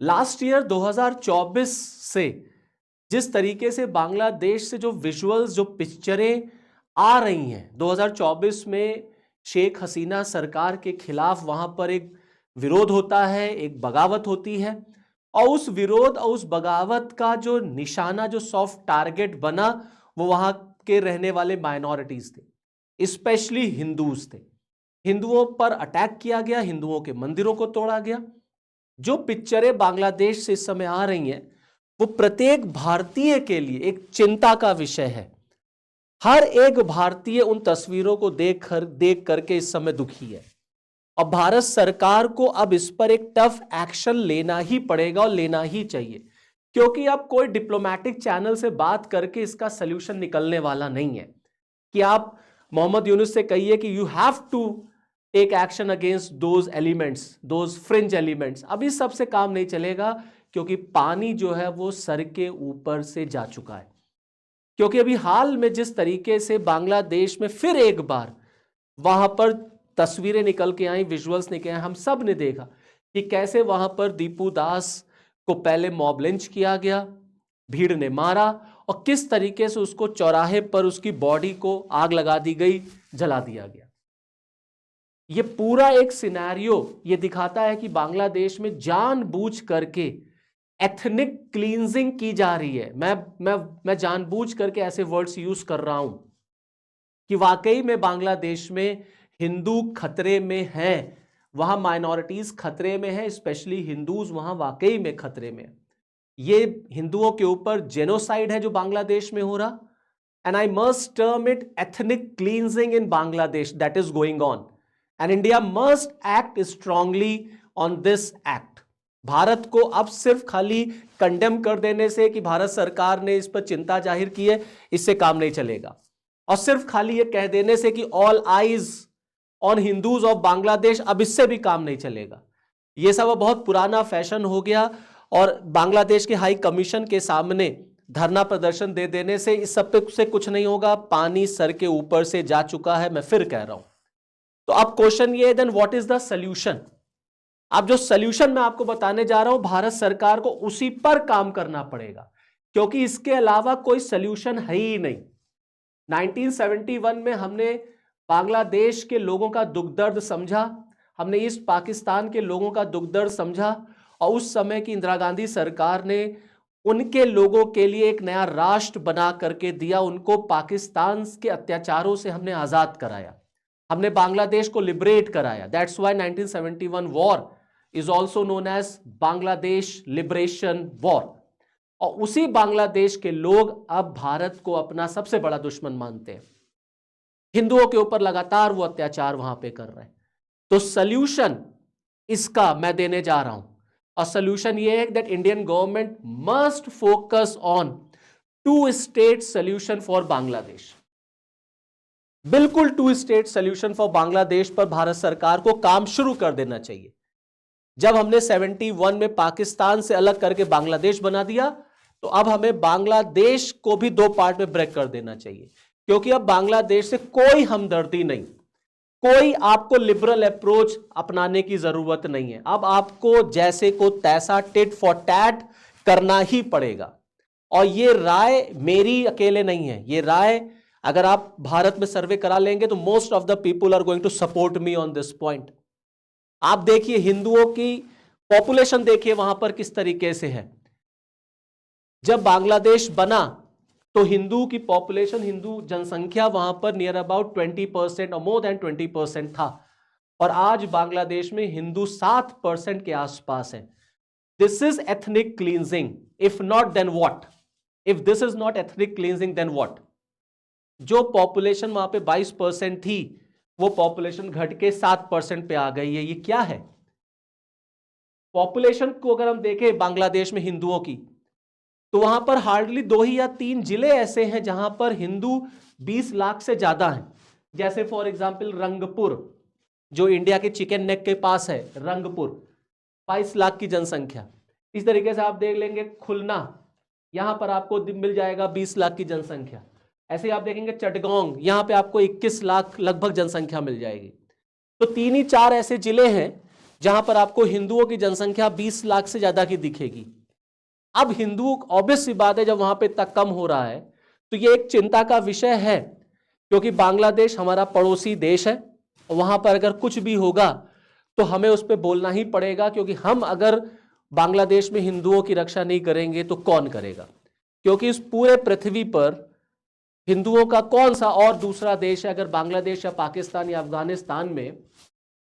Last year 2024 से जिस तरीके से बांग्लादेश से जो विजुअल्स, जो पिक्चरें आ रही हैं, 2024 में शेख हसीना सरकार के खिलाफ वहां पर एक विरोध होता है, एक बगावत होती है, और उस विरोध और उस बगावत का जो निशाना, जो सॉफ्ट टारगेट बना, वो वहां के रहने वाले माइनॉरिटीज थे, स्पेशली हिंदूज थे। हिंदुओं पर अटैक किया गया, हिंदुओं के मंदिरों को तोड़ा गया। जो पिक्चरें बांग्लादेश से इस समय आ रही हैं, वो प्रत्येक भारतीय के लिए एक चिंता का विषय है। हर एक भारतीय उन तस्वीरों को देख करके इस समय दुखी है, और भारत सरकार को अब इस पर एक टफ एक्शन लेना ही पड़ेगा और लेना ही चाहिए, क्योंकि अब कोई डिप्लोमेटिक चैनल से बात करके इसका सल्यूशन निकलने वाला नहीं है। कि आप मोहम्मद यूनुस से कहिए कि you have to take action against those elements, those fringe elements, अभी सबसे काम नहीं चलेगा, क्योंकि पानी जो है वो सर के ऊपर से जा चुका है। क्योंकि अभी हाल में जिस तरीके से बांग्लादेश में फिर एक बार वहां पर तस्वीरें निकल के आई, विजुअल्स निकले आए, हम सब ने देखा कि कैसे वहां पर दीपू दास को पहले मॉब लिंच किया गया, भीड़ ने मारा, और किस तरीके से उसको चौराहे पर उसकी बॉडी को आग लगा दी गई, जला दिया गया। ये पूरा एक सिनेरियो ये दिखाता है कि बांग्लादेश में जानबूझ करके एथनिक क्लींजिंग की जा रही है। मैं जानबूझ करके ऐसे वर्ड्स यूज कर रहा हूं कि वाकई में बांग्लादेश में हिंदू खतरे में हैं, वहां माइनॉरिटीज खतरे में हैं, स्पेशली हिंदूज वहां वाकई में खतरे में। ये हिंदुओं के ऊपर जेनोसाइड है जो बांग्लादेश में हो रहा, and I must term it ethnic cleansing in Bangladesh that is going on, and India must act strongly on this act. Bharat को अब सिर्फ खाली कंडेम कर देने से कि भारत सरकार ने इस पर चिंता जाहिर की है, इससे काम नहीं चलेगा, और सिर्फ खाली ये कह देने से कि all eyes on Hindus of Bangladesh, अब इससे भी काम नहीं चलेगा। ये सब बहुत पुराना फैशन हो गया, और बांग्लादेश के हाई कमीशन के सामने धरना प्रदर्शन दे देने से इस सब पे से कुछ नहीं होगा। पानी सर के ऊपर से जा चुका है, मैं फिर कह रहा हूं। तो अब क्वेश्चन ये है, then what is the solution? अब जो सॉल्यूशन मैं आपको बताने जा रहा हूं, भारत सरकार को उसी पर काम करना पड़ेगा, क्योंकि इसके अलावा कोई सॉल्यूशन है ही नहीं। 1971 में हमने बांग्लादेश के लोगों का दुख दर्द समझा, हमने ईस्ट पाकिस्तान के लोगों का दुख दर्द समझा, और उस समय की इंदिरा गांधी सरकार ने उनके लोगों के लिए एक नया राष्ट्र बना करके दिया, उनको पाकिस्तान के अत्याचारों से हमने आजाद कराया, हमने बांग्लादेश को लिबरेट कराया। That's why 1971 war is also known as Bangladesh liberation war. और उसी बांग्लादेश के लोग अब भारत को अपना सबसे बड़ा दुश्मन मानते हैं। हिंदुओं के ऊपर लगातार वो अत्याचार वहां पे कर रहे हैं। तो सल्यूशन इसका मैं देने जा रहा हूं, और सल्यूशन ये है that Indian government must focus on two state solution for Bangladesh. बिल्कुल two state solution for Bangladesh पर भारत सरकार को काम शुरू कर देना चाहिए। जब हमने 71 में पाकिस्तान से अलग करके बांग्लादेश बना दिया, तो अब हमें बांग्लादेश को भी दो पार्ट में ब्रेक कर देना चाहिए, क्योंकि अब बांग्लादेश से कोई हमदर्दी नहीं, कोई आपको लिबरल अप्रोच अपनाने की जरूरत नहीं है। अब आपको जैसे को तैसा टिट फॉर टैट करना ही पड़ेगा। और ये राय मेरी अकेले नहीं है, ये राय अगर आप भारत में सर्वे करा लेंगे तो most of the people are going to support me on this point. आप देखिए हिंदुओं की पॉपुलेशन देखिए वहां पर किस तरीके से है। जब बांग्लादेश बना तो हिंदू की पॉपुलेशन, हिंदू जनसंख्या वहां पर नियर अबाउट 20% और मोर देन 20% था, और आज बांग्लादेश में हिंदू 7% के आसपास है। This is ethnic cleansing, if not then what? If this is not ethnic cleansing then what? जो पॉपुलेशन वहां पे 22% थी, वो पॉपुलेशन घट के 7% पे आ गई है। ये क्या है? पॉपुलेशन को अगर हम देखें बांग्लादेश में हिंदुओं की, तो वहां पर हार्डली 2 ही या 3 जिले ऐसे हैं जहां पर हिंदू 20 लाख से ज्यादा हैं। जैसे फॉर एग्जांपल रंगपुर, जो इंडिया के चिकन नेक के पास है, रंगपुर 22 लाख की जनसंख्या। इस तरीके से आप देख लेंगे खुलना, यहां पर आपको मिल जाएगा 20 लाख की जनसंख्या। ऐसे आप देखेंगे चटगांव, यहां पे आपको 21 लाख लगभग जनसंख्या मिल जाएगी। तो 3 ही 4 ऐसे जिले हैं जहां पर आपको हिंदुओं की जनसंख्या 20 लाख से ज्यादा की दिखेगी। अब हिंदू, ऑब्वियस सी बात है, जब वहां पे इतना कम हो रहा है तो ये एक चिंता का विषय है, क्योंकि बांग्लादेश हमारा पड़ोसी देश है और वहां पर अगर कुछ भी होगा तो हमें उस पर बोलना ही पड़ेगा, क्योंकि हम अगर बांग्लादेश में हिंदुओं की रक्षा नहीं करेंगे तो कौन करेगा? क्योंकि इस पूरे पृथ्वी पर हिंदुओं का कौन सा और दूसरा देश है? अगर बांग्लादेश या पाकिस्तान या अफगानिस्तान में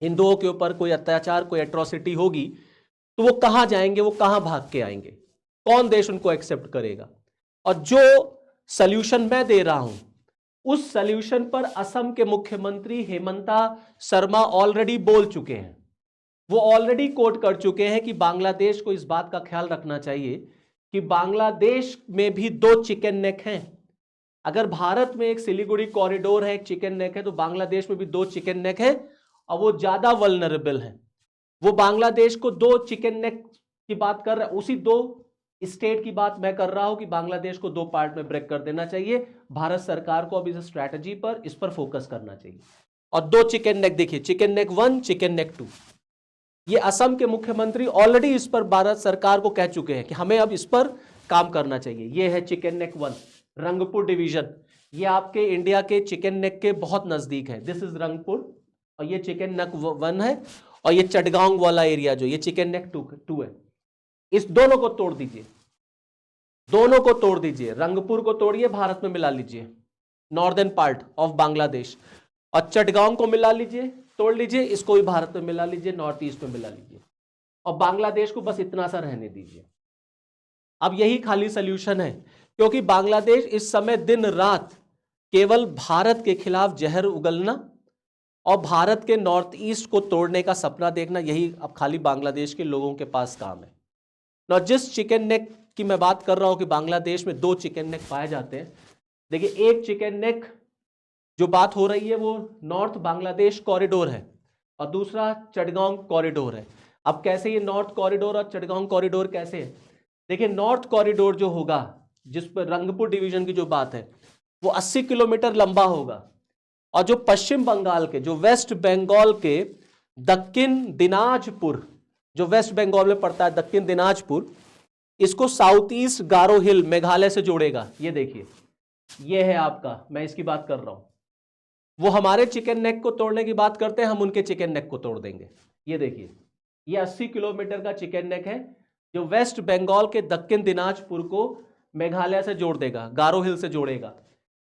हिंदुओं के ऊपर कोई अत्याचार, कोई एट्रोसिटी होगी तो वो कहां जाएंगे, वो कहां भाग के आएंगे? कौन देश उनको एक्सेप्ट करेगा? और जो सल्यूशन मैं दे रहा हूं उस सल्यूशन पर असम के मुख्यमंत्री हेमंता शर्मा ऑलरेडी बोल चुके हैं। वो ऑलरेडी कोट कर चुके हैं कि बांग्लादेश को इस बात का ख्याल रखना चाहिए कि बांग्लादेश में भी 2 चिकन नेक हैं। अगर भारत में एक सिलीगुड़ी कॉरिडोर है, एक चिकन नेक है, तो बांग्लादेश में भी 2 चिकन नेक है और वो ज्यादा वल्नरेबल है। वो बांग्लादेश को 2 चिकन नेक की बात कर रहा है, उसी 2 स्टेट की बात मैं कर रहा हूं कि बांग्लादेश को 2 पार्ट में ब्रेक कर देना चाहिए। भारत सरकार को अब इस स्ट्रैटेजी पर, इस पर फोकस करना चाहिए। और 2 चिकन नेक देखिए, चिकन नेक 1, चिकन नेक 2। ये असम के मुख्यमंत्री ऑलरेडी इस पर भारत सरकार को कह चुके हैं कि हमें अब इस पर काम करना चाहिए। ये है चिकन नेक 1, रंगपुर डिवीजन। ये आपके इंडिया के चिकन नेक के बहुत नजदीक है। दिस इज रंगपुर और ये चिकन नेक 1 है। और ये चटगांव वाला एरिया जो ये चिकन नेक 2 है। इस दोनों को तोड़ दीजिए, दोनों को तोड़ दीजिए। रंगपुर को तोड़िए, भारत में मिला लीजिए, नॉर्दर्न पार्ट ऑफ बांग्लादेश। और चटगांव को मिला लीजिए, तोड़ लीजिए, इसको भी भारत में मिला लीजिए, नॉर्थ ईस्ट में मिला लीजिए। और बांग्लादेश को बस इतना सा रहने दीजिए। अब यही खाली सल्यूशन है, क्योंकि बांग्लादेश इस समय दिन रात केवल भारत के खिलाफ जहर उगलना और भारत के नॉर्थ ईस्ट को तोड़ने का सपना देखना, यही अब खाली बांग्लादेश के लोगों के पास काम है। ना जिस चिकन नेक की मैं बात कर रहा हूं कि बांग्लादेश में 2 चिकन नेक पाए जाते हैं, देखिए एक चिकन नेक जो बात हो रही है वो नॉर्थ बांग्लादेश कॉरिडोर है और दूसरा चटगांव कॉरिडोर है। अब कैसे ये नॉर्थ कॉरिडोर और चटगांव कॉरिडोर कैसे है? देखिए नॉर्थ कॉरिडोर जो होगा, जिस पर रंगपुर डिवीजन की जो बात है, वो 80 किलोमीटर लंबा होगा। और जो पश्चिम बंगाल के, जो वेस्ट बंगाल के दक्कन दिनाजपुर, जो वेस्ट बंगाल में पड़ता है दक्कन दिनाजपुर, इसको साउथ ईस्ट गारो हिल मेघालय से जोड़ेगा। ये देखिए, ये है आपका, मैं इसकी बात कर रहा हूं। वो हमारे चिकन नेक को तोड़ने की बात करते हैं, हम उनके चिकन नेक को तोड़ देंगे। ये देखिए, ये 80 किलोमीटर का चिकन नेक है जो वेस्ट बंगाल के दक्कन दिनाजपुर को मेघालय से जोड़ देगा, गारो हिल से जोड़ेगा।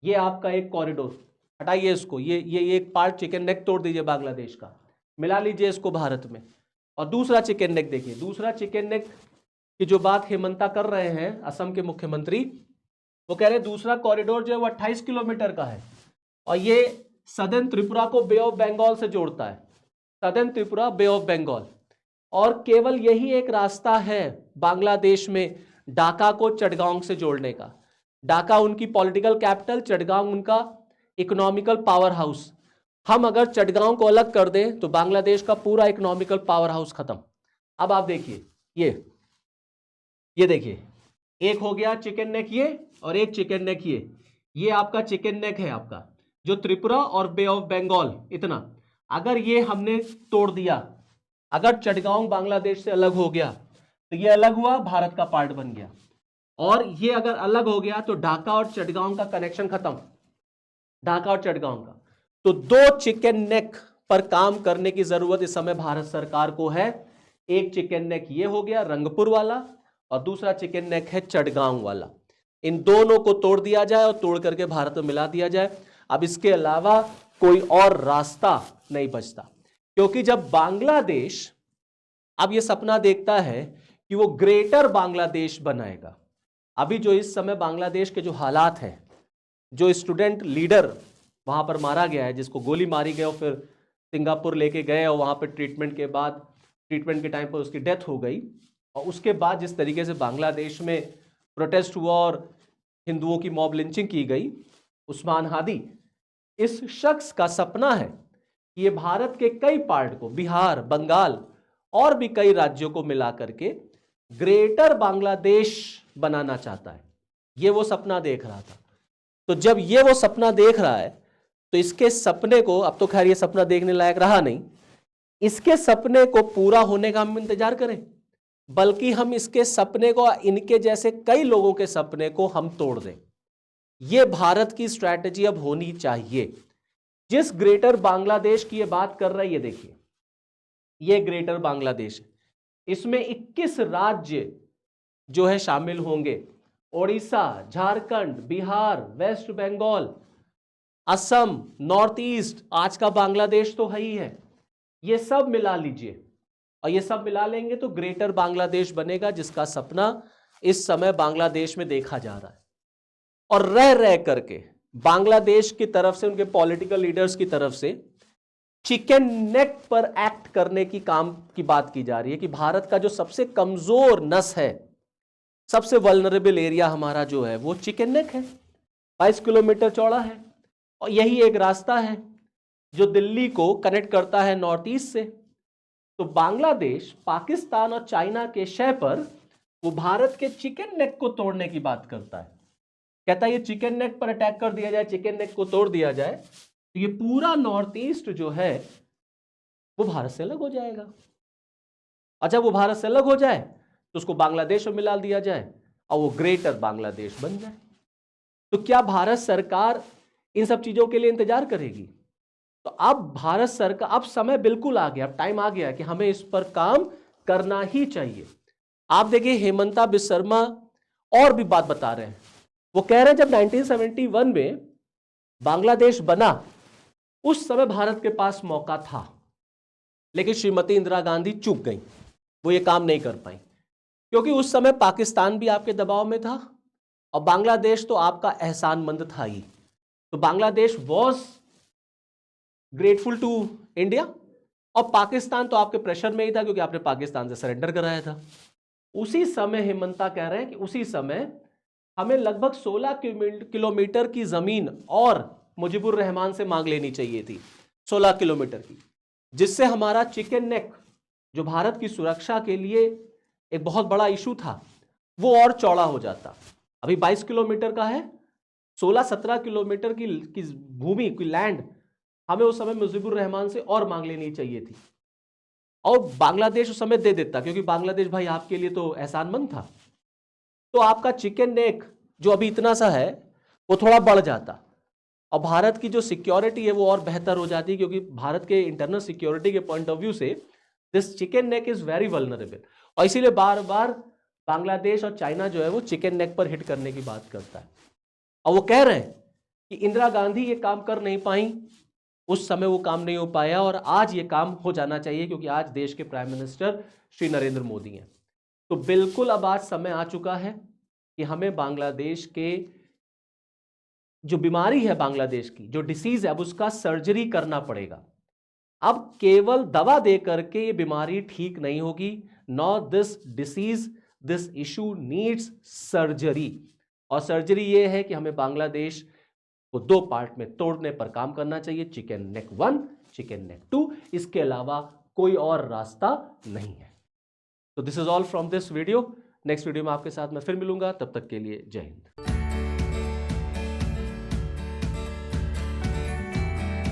ये आपका एक कॉरिडोर, हटाइए इसको, ये एक पार्ट चिकन नेक तोड़ दीजिए बांग्लादेश का, मिला लीजिए इसको भारत में। और दूसरा चिकन नेक देखिए, दूसरा चिकन नेक की जो बात हेमंता कर रहे हैं असम के मुख्यमंत्री, वो कह रहे हैं दूसरा कॉरिडोर जो है वो 28 किलोमीटर का है और ये सदर्न त्रिपुरा को बे ऑफ बंगाल से जोड़ता है, southern Tripura, bay of Bengal. और केवल यही एक रास्ता है बांग्लादेश में ढाका को चटगांव से जोड़ने का। ढाका उनकी पॉलिटिकल कैपिटल, चटगांव उनका इकोनॉमिकल पावर हाउस। हम अगर चटगांव को अलग कर दें तो बांग्लादेश का पूरा इकोनॉमिकल पावर हाउस खत्म। अब आप देखिए, ये देखिए, एक हो गया चिकन नेक ये और एक चिकन नेक ये आपका चिकन नेक है आपका, जो त्रिपुरा और बे ऑफ बंगाल इतना। अगर ये हमने तोड़ दिया, अगर चटगांव बांग्लादेश से अलग हो गया तो ये अलग हुआ, भारत का पार्ट बन गया। और ये अगर अलग हो गया तो ढाका और चटगांव का कनेक्शन खत्म, ढाका और चटगांव का। तो 2 चिकन नेक पर काम करने की जरूरत इस समय भारत सरकार को है। एक चिकन नेक ये हो गया रंगपुर वाला और दूसरा चिकन नेक है चटगांव वाला। इन दोनों को तोड़ दिया जाए और तोड़ करके भारत में मिला दिया जाए। अब इसके अलावा कोई और रास्ता नहीं बचता, क्योंकि जब बांग्लादेश अब ये सपना देखता है कि वो ग्रेटर बांग्लादेश बनाएगा। अभी जो इस समय बांग्लादेश के जो हालात हैं, जो स्टूडेंट लीडर वहां पर मारा गया है, जिसको गोली मारी गई और फिर सिंगापुर लेके गए और वहां पर ट्रीटमेंट के टाइम पर उसकी डेथ हो गई, और उसके बाद जिस तरीके से बांग्लादेश में प्रोटेस्ट हुआ और हिंदुओं की मॉब लिंचिंग की गई, उस्मान हादी, इस शख्स का सपना है कि ये भारत के कई पार्ट को, बिहार, बंगाल और भी कई राज्यों को मिला करके ग्रेटर बांग्लादेश बनाना चाहता है। ये वो सपना देख रहा था। तो जब ये वो सपना देख रहा है तो इसके सपने को, अब तो खैर ये सपना देखने लायक रहा नहीं, इसके सपने को पूरा होने का हम इंतजार करें, बल्कि हम इसके सपने को, इनके जैसे कई लोगों के सपने को हम तोड़ दें। यह भारत की स्ट्रैटेजी अब होनी चाहिए। जिस ग्रेटर बांग्लादेश की ये बात कर रहा है, ये देखिए, ये ग्रेटर बांग्लादेश है, इसमें 21 राज्य जो है शामिल होंगे। Odisha, Jharkhand, Bihar, west Bengal, Assam, north east, आज का बांग्लादेश तो है ही है, ये सब मिला लीजिए, और ये सब मिला लेंगे तो ग्रेटर बांग्लादेश बनेगा, जिसका सपना इस समय बांग्लादेश में देखा जा रहा है। और रह रह करके बांग्लादेश की तरफ से, उनके पॉलिटिकल लीडर्स की तरफ से चिकन नेक पर एक्ट करने की बात की जा रही है कि भारत का जो सबसे कमजोर नस है, सबसे वल्नरेबल एरिया हमारा जो है वो चिकन नेक है, 22 किलोमीटर चौड़ा है, और यही एक रास्ता है जो दिल्ली को कनेक्ट करता है नॉर्थ ईस्ट से। तो बांग्लादेश पाकिस्तान और चाइना के शय पर वो भारत के चिकन नेक को तोड़ने की बात करता है, कहता है ये चिकन नेक पर अटैक कर दिया जाए, चिकन नेक को तोड़ दिया जाए, तो ये पूरा नॉर्थ ईस्ट जो है वो भारत से अलग हो जाएगा। अच्छा, वो भारत से अलग हो जाए तो उसको बांग्लादेश में मिला दिया जाए और वो ग्रेटर बांग्लादेश बन जाए। तो क्या भारत सरकार इन सब चीजों के लिए इंतजार करेगी? तो अब भारत सरकार, अब समय बिल्कुल आ गया, अब टाइम आ गया कि हमें इस पर काम करना ही चाहिए। आप देखिए, हेमंता बिस्वा शर्मा और भी बात बता रहे हैं। वो कह रहे हैं जब 1971 में बांग्लादेश बना, उस समय भारत के पास मौका था, लेकिन श्रीमती इंदिरा गांधी चूक गई, वो ये काम नहीं कर पाई, क्योंकि उस समय पाकिस्तान भी आपके दबाव में था और बांग्लादेश तो आपका एहसानमंद था ही। तो Bangladesh was grateful to India, और पाकिस्तान तो आपके प्रेशर में ही था क्योंकि आपने पाकिस्तान से सरेंडर कराया था। उसी समय हेमंता कह रहे हैं कि उसी समय हमें लगभग 16 किलोमीटर की जमीन और मुजीबुर रहमान से मांग लेनी चाहिए थी, 16 किलोमीटर की, जिससे हमारा चिकन नेक जो भारत की सुरक्षा के लिए एक बहुत बड़ा इशू था वो और चौड़ा हो जाता। अभी 22 किलोमीटर का है, 16-17 किलोमीटर की भूमि की लैंड हमें उस समय मुजीबुर रहमान से और मांग लेनी चाहिए थी, और बांग्लादेश उस समय दे देता, क्योंकि बांग्लादेश भाई आपके लिए तो एहसानमंद था। तो आपका चिकन नेक जो अभी इतना सा है वो थोड़ा बढ़ जाता, और भारत की जो सिक्योरिटी है वो और बेहतर हो जाती, क्योंकि भारत के इंटरनल सिक्योरिटी के पॉइंट ऑफ व्यू से this chicken neck is very vulnerable, और इसीलिए बार बार बांग्लादेश और चाइना जो है वो चिकन नेक पर हिट करने की बात करता है। और वो कह रहे हैं कि इंदिरा गांधी ये काम कर नहीं पाई, उस समय वो काम नहीं हो पाया, और आज ये काम हो जाना चाहिए, क्योंकि आज देश के प्राइम मिनिस्टर श्री नरेंद्र मोदी हैं। तो बिल्कुल अब आज समय आ चुका है कि हमें बांग्लादेश के जो बीमारी है, बांग्लादेश की जो डिसीज है, अब उसका सर्जरी करना पड़ेगा। अब केवल दवा दे करके ये बीमारी ठीक नहीं होगी। No, this disease, this issue needs surgery, और सर्जरी ये है कि हमें बांग्लादेश को 2 पार्ट में तोड़ने पर काम करना चाहिए, चिकन नेक 1, चिकन नेक 2, इसके अलावा कोई और रास्ता नहीं है। तो this is all from this video. Next video में आपके साथ मैं फिर मिलूंगा, तब तक के लिए जय हिंद।